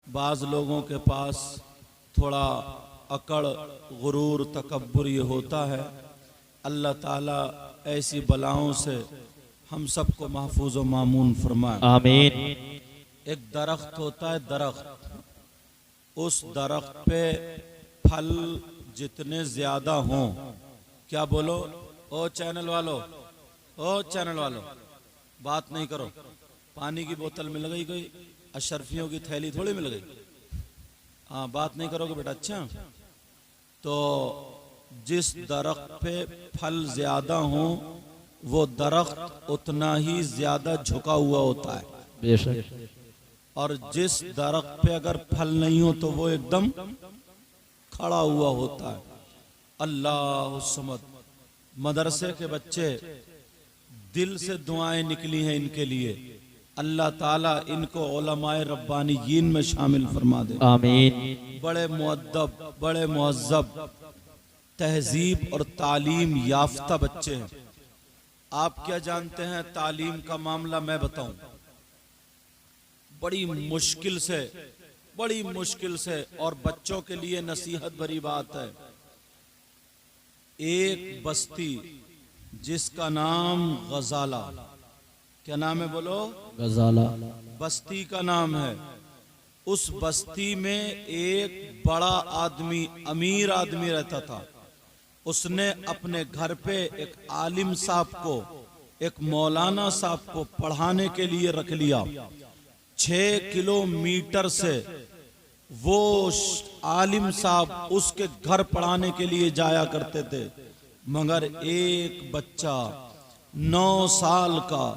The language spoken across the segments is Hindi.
बाज़ लोगों के पास थोड़ा अकड़, गुरूर, तकब्बुर ये होता है। अल्लाह ताला ऐसी बलाओं से हम सबको महफूज व मामून फरमाए, आमीन। एक दरख्त होता है, दरख्त, उस दरख्त पे फल जितने ज्यादा हों, क्या बोलो ओ चैनल वालों, ओ चैनल वालों, बात नहीं करो, पानी की बोतल मिल गई, कोई अशरफियों की थैली थोड़ी मिल गई, हाँ बात नहीं करोगे बेटा। अच्छा, तो जिस दरख्त पे फल ज्यादा हो वो दरख्त उतना ही ज्यादा झुका हुआ होता है, बेशक। और जिस दरख्त पे अगर फल नहीं हो तो वो एकदम खड़ा हुआ होता है। अल्लाह समद। मदरसे के बच्चे, दिल से दुआएं निकली हैं इनके लिए, अल्लाह ताला इनको उलमाए रब्बानियीन में शामिल फरमा दे, आमीन। बड़े मुअद्दब, बड़े मुहज़्ज़ब, तहजीब और तालीम याफ्ता बच्चे हैं। आप क्या जानते हैं तालीम का मामला मैं बताऊं, बड़ी मुश्किल से और बच्चों के लिए नसीहत भरी बात है। एक बस्ती जिसका नाम गजाला, क्या नाम है बोलो? गजाला बस्ती का नाम है। उस बस्ती में एक बड़ा आदमी, अमीर आदमी रहता था। उसने अपने घर पे एक आलिम साहब को, एक मौलाना साहब को पढ़ाने के लिए रख लिया। 6 किलोमीटर से वो आलिम साहब उसके घर पढ़ाने के लिए जाया करते थे, मगर एक बच्चा 9 साल का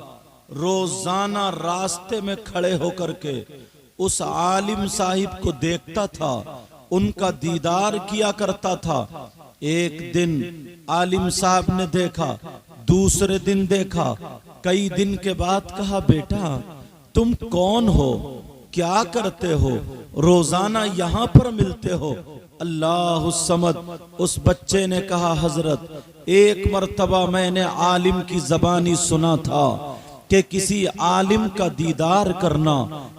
रोजाना रास्ते में खड़े होकर के उस आलिम साहिब को देखता था, उनका दीदार किया करता था। एक दिन आलिम साहब ने देखा, दूसरे दिन देखा, कई दिन के बाद कहा, बेटा तुम कौन हो, क्या करते हो, रोजाना यहाँ पर मिलते हो? अल्लाह समद। उस बच्चे ने कहा, हजरत एक मर्तबा मैंने आलिम की जबानी सुना था कि किसी आलिम का दीदार करना,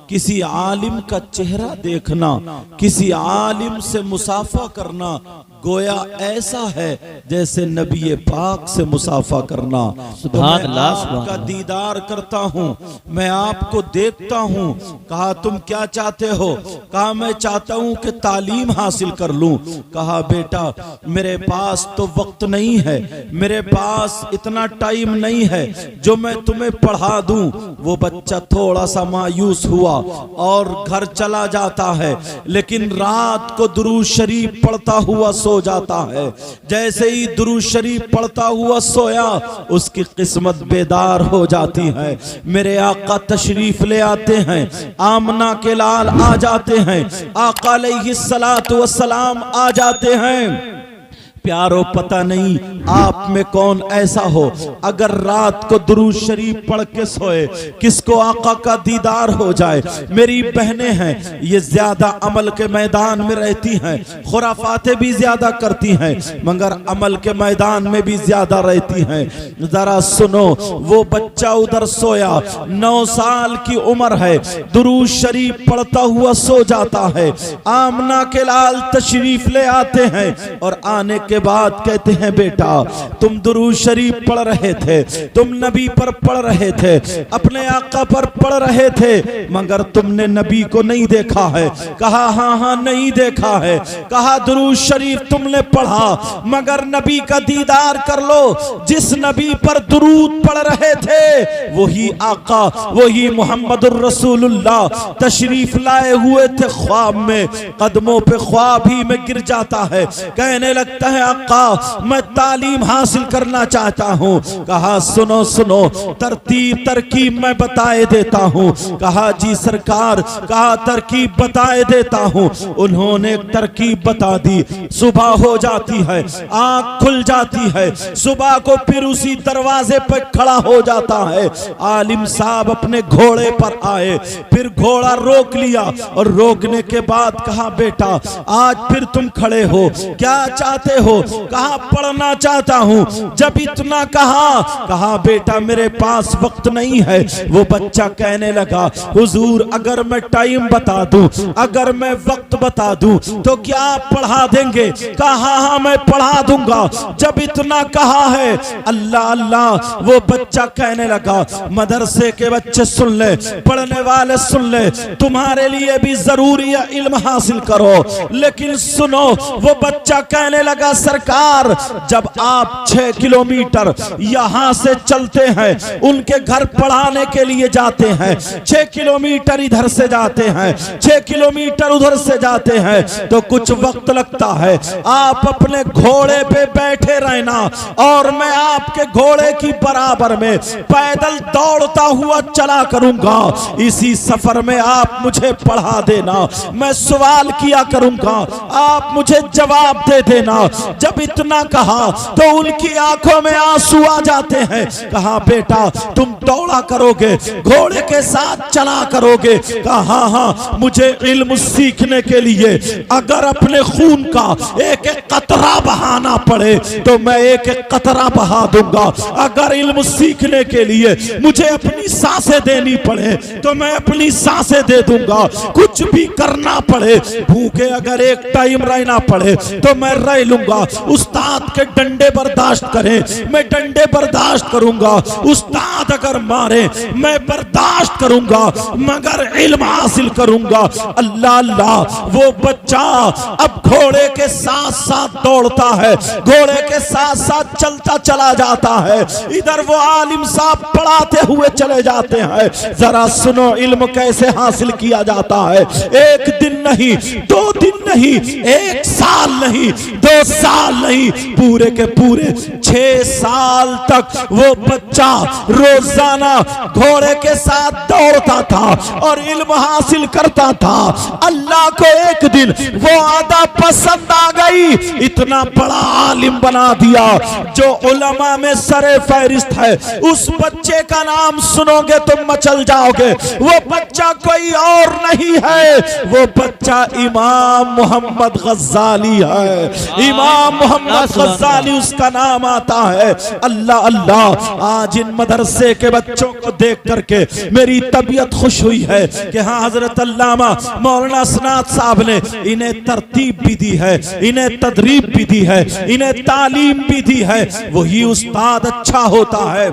किसी आलिम का चेहरा देखना, किसी आलिम से मुसाफा करना गोया ऐसा है जैसे नबी पाक से मुसाफा करना। तो मैं आपका दीदार करता हूँ, मैं आपको देखता हूँ। कहा तुम क्या चाहते हो? कहा मैं चाहता हूँ कि तालीम हासिल कर लूँ। कहा बेटा मेरे पास तो वक्त नहीं है, मेरे पास इतना टाइम नहीं है जो मैं तुम्हें पढ़ा दूँ। वो बच्चा थोड़ा सा मायूस हुआ और घर चला जाता है, लेकिन रात को दुरूद शरीफ पढ़ता हुआ सो जाता है। जैसे ही दुरूद शरीफ पढ़ता हुआ सोया, उसकी किस्मत बेदार हो जाती है। मेरे आका तशरीफ ले आते हैं, आमना के लाल आ जाते हैं, आका अलैहिस्सलातु वस्सलाम आ जाते हैं। प्यारो पता नहीं आप में कौन ऐसा हो, अगर रात को दुरूद शरीफ पढ़ के सोए, किसको आका का दीदार हो जाए। मेरी बहनें हैं, ये ज्यादा अमल के मैदान में रहती हैं, खुराफाते भी ज्यादा करती हैं, मगर अमल के मैदान में भी ज्यादा रहती हैं। जरा सुनो, वो बच्चा उधर सोया, 9 साल की उम्र है, दुरूद शरीफ पढ़ता हुआ सो जाता है। आमना के लाल तशरीफ ले आते हैं और आने के बाद कहते हैं, बेटा तुम दुरूद शरीफ पढ़ रहे थे, तुम नबी पर पढ़ रहे थे, अपने आका पर पढ़ रहे थे, मगर तुमने नबी को नहीं देखा है। कहा हाँ हाँ नहीं देखा है। कहा दुरूद शरीफ तुमने पढ़ा, मगर नबी का दीदार कर लो। जिस नबी पर दुरूद पढ़ रहे थे वही आका, वही मोहम्मदुर रसूलुल्लाह तशरीफ लाए हुए थे। ख्वाब में, कदमों पे ख्वाब ही में गिर जाता है, कहने लगता है आका मैं तालीम हासिल करना चाहता हूँ। कहा सुनो सुनो, तरतीब तरकीब मैं बताए देता हूँ। कहा जी सरकार, कहा तरकीब बताए देता हूँ। उन्होंने तरकीब बता दी। सुबह हो जाती है, आँख खुल जाती है, सुबह को फिर उसी दरवाजे पर खड़ा हो जाता है। आलिम साहब अपने घोड़े पर आए, फिर घोड़ा रोक लिया और रोकने के बाद कहा बेटा आज फिर तुम खड़े हो, क्या चाहते हो? हो? कहा पढ़ना चाहता हूँ। जब इतना कहा बेटा मेरे पास वक्त नहीं है। वो बच्चा कहने लगा हुजूर अगर मैं टाइम बता दूं, अगर मैं वक्त बता दूं तो क्या आप पढ़ा देंगे? कहा हाँ मैं पढ़ा दूंगा। जब इतना कहा है अल्लाह अल्लाह, वो बच्चा कहने लगा मदरसे के बच्चे सुन ले, पढ़ने वाले सुन ले, तुम्हारे लिए भी जरूरी है इल्म हासिल करो। लेकिन सुनो, वो बच्चा कहने लगा सरकार जब आप 6 किलोमीटर यहाँ से चलते हैं, उनके घर पढ़ाने के लिए जाते हैं, 6 किलोमीटर इधर से जाते हैं, 6 किलोमीटर उधर से जाते हैं, तो कुछ वक्त लगता है। आप अपने घोड़े पे बैठे रहना और मैं आपके घोड़े की बराबर में पैदल दौड़ता हुआ चला करूंगा। इसी सफर में आप मुझे पढ़ा देना, मैं सवाल किया करूंगा, आप मुझे जवाब दे देना। जब इतना कहा तो उनकी आंखों में आंसू आ जाते हैं। कहा बेटा तुम दौड़ा करोगे, घोड़े के साथ चला करोगे? कहा हाँ, मुझे इल्म सीखने के लिए अगर अपने खून का एक एक कतरा बहाना पड़े तो मैं एक एक कतरा बहा दूंगा। अगर इल्म सीखने के लिए मुझे अपनी सांसें देनी पड़े तो मैं अपनी सांसें दे दूंगा। कुछ भी करना पड़े, भूखे अगर एक टाइम रहना पड़े तो मैं रह लूंगा। उस्ताद के डंडे बर्दाश्त करें, मैं डंडे बर्दाश्त करूंगा। उस्ताद अगर मारे मैं बर्दाश्त करूंगा, मगर इल्म हासिल करूंगा। अल्लाह अल्लाह, वो बच्चा अब घोड़े के साथ साथ दौड़ता है, घोड़े के साथ साथ चलता चला जाता है। इधर वो आलिम साहब पढ़ाते हुए चले जाते हैं। जरा सुनो इल्म कैसे हासिल किया जाता है। एक दिन नहीं, 2 दिन नहीं, 1 साल नहीं, 2 साल नहीं, पूरे के पूरे 6 साल तक वो बच्चा रोजाना घोड़े के साथ दौड़ता था और इल्म हासिल करता था। अल्लाह को एक दिन वो आदा पसंद आ गई, इतना बड़ा आलिम बना दिया जो उलमा में सरे फहरिस्त है। उस बच्चे का नाम सुनोगे तुम मचल जाओगे। वो बच्चा कोई और नहीं है, वो बच्चा इमाम मोहम्मद गज्जाली है। इमाम मोहम्मद गज्जाली उसका नाम आता है। अल्लाह अल्लाह, आज इन मदरसे के बच्चों को देख करके मेरी तबीयत खुश हुई है कि हाँ हजरत अल्लामा मौलाना असनाद साहब ने इन्हें तरतीब भी दी है, इन्हें तदरीब भी दी है, इन्हें तालीम भी दी है। वही उस्ताद अच्छा होता है।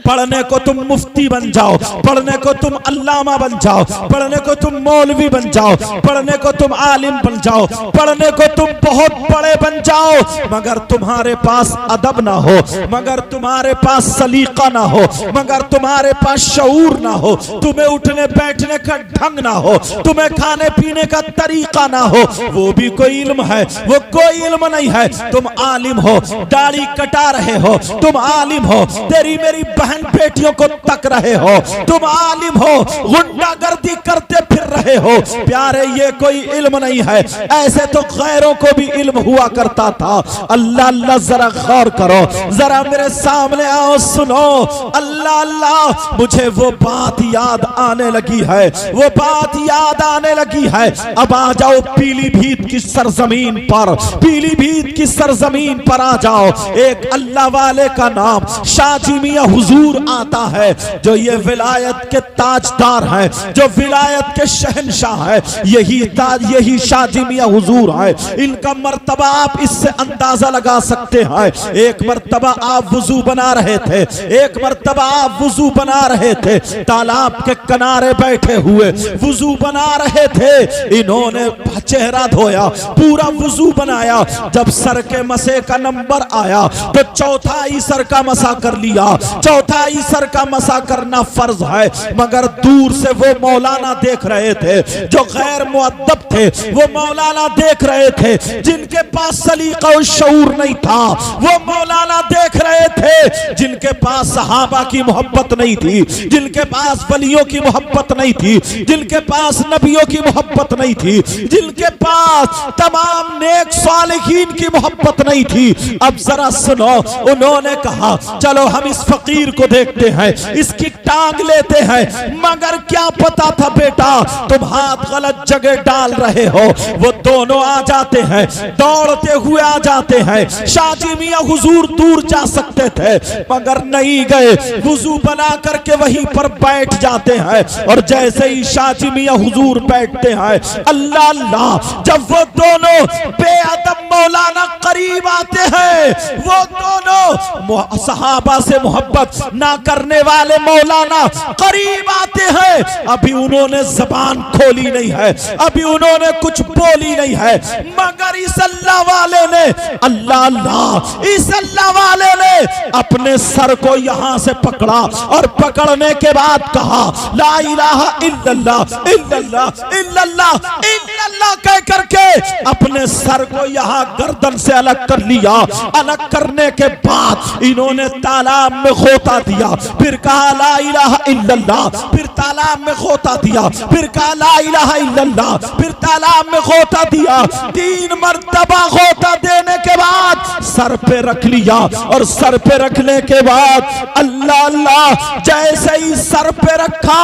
पढ़ने को तुम मुफ्ती बन जाओ, पढ़ने को तुम अल्लामा बन जाओ, पढ़ने को तुम मौलवी बन जाओ, पढ़ने को तुम आलिम बन जाओ, पढ़ने को तुम बहुत बड़े बन जाओ, मगर तुम्हारे पास अदब ना हो, मगर तुम्हारे पास सलीका ना हो, मगर तुम्हारे पास शऊर ना हो, तुम्हें उठने बैठने का ढंग ना हो, तुम्हें खाने पीने का तरीका ना हो, वो भी कोई इल्म है? वो कोई इल्म नहीं है। तुम आलिम हो, दाढ़ी कटा रहे हो, तुम आलिम हो, तेरी मेरी बहन बेटियों को तक रहे हो, तुम आलिम हो, गुंडागर्दी करते फिर रहे हो। प्यारे ये कोई इल्म नहीं है। ऐसे तो गैरों को भी इल्म हुआ करता था। अल्लाह अल्लाह, जरा गौर करो, जरा मेरे सामने आओ, सुनो। अल्लाह अल्लाह, मुझे वो बात याद आने लगी है, वो बात याद आने लगी है। अब आ जाओ पीलीभीत की सरजमीन पर, पीलीभीत की सरजमीन पर आ जाओ। एक अल्लाह वाले का नाम शाजी मियां हुजूर आता है, जो ये विलायत के ताजदार हैं, जो विलायत के शहंशाह है। यही शाजी मियां हुजूर है। इनका मर्तबा आप इससे अंदाजा लगा सकते हैं। एक मर्तबा आप वुजू बना रहे थे, एक मर्तबा आप वुजू बना रहे थे, तालाब के किनारे बैठे हुए वुजू बना रहे थे। इन्होंने चेहरा धोया, पूरा वुजू बनाया। जब सर के मसे का नंबर आया तो चौथाई सर का मसा कर लिया। चौथाई सर का मसा करना फर्ज है, मगर दूर से वो मौलाना देख रहे थे जो गैर मुअद्दब थे। वो मौलाना देख रहे थे जिनके पास सलीका और शऊर नहीं था। वो मौलाना देख रहे थे जिनके पास सहाबा की मोहब्बत नहीं थी, जिनके पास वलियों की मोहब्बत नहीं थी, जिनके पास नबियों की मोहब्बत नहीं थी, जिनके पास तमाम नेक सालिहीन की मोहब्बत नहीं थी। अब जरा सुनो, उन्होंने कहा चलो हम इस फकीर को देखते हैं, इसकी टांग लेते हैं, मगर क्या पता था बेटा तुम हाथ गलत जगह डाल रहे हो। वो दोनों आ जाते हैं, दौड़ते हुए आ जाते हैं। शाजी मियां हुजूर दूर जा सकते थे मगर नहीं गए, वुजू बना करके वहीं पर बैठ जाते हैं। और जैसे ही शाजी मियां हुजूर बैठते हैं, अल्लाह अल्लाह, जब वो दोनों बेअदब मौलाना करीब आते हैं, वो दोनों सहाबा से मोहब्बत ना करने वाले मौलाना करीब आते हैं। अभी उन्होंने जबान खोली नहीं है, अभी उन्होंने कुछ बोली नहीं है, मगर इस अल्लाह वाले ने, अल्लाह अल्लाह, इस अल्लाह वाले ने अपने सर को यहां से पकड़ा और पकड़ने के बाद कहा ला इलाहा इल्लल्लाह इल्लल्लाह इल्लल्लाह इल्लल्लाह कह करके अपने सर को यहां गर्दन से अलग कर लिया। अलग करने के बाद इन्होंने तालाब में खोता दिया, फिर कहा ला इलाहा इल्लल्लाह, फिर तालाब में खोता दिया, फिर कहा ला इलाहा इल्लल्लाह, फिर तालाब में खोता दिया। 3 मर्तबा खोता देने के बाद सर पे रख लिया और सर पे रखने के बाद अल्लाह अल्लाह, जैसे ही सर पे रखा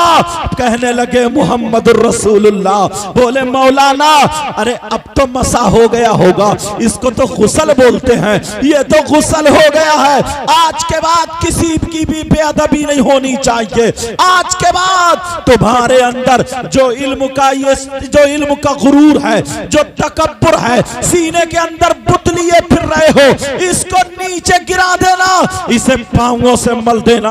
कहने लगे मोहम्मद रसूलुल्लाह। बोले मौलाना अरे अब तो मसा हो गया होगा, इसको तो गुस्ल बोलते हैं, ये तो गुस्ल हो गया है। आज के बाद किसी की भी बेअदबी नहीं होनी चाहिए। आज के बाद तुम्हारे अंदर जो इल्म का गुरूर है, जो तकब्बुर है, सीने के अंदर बुत लिए फिर रहे हो, इसको नीचे गिरा देना, इसे पांवों से मल देना।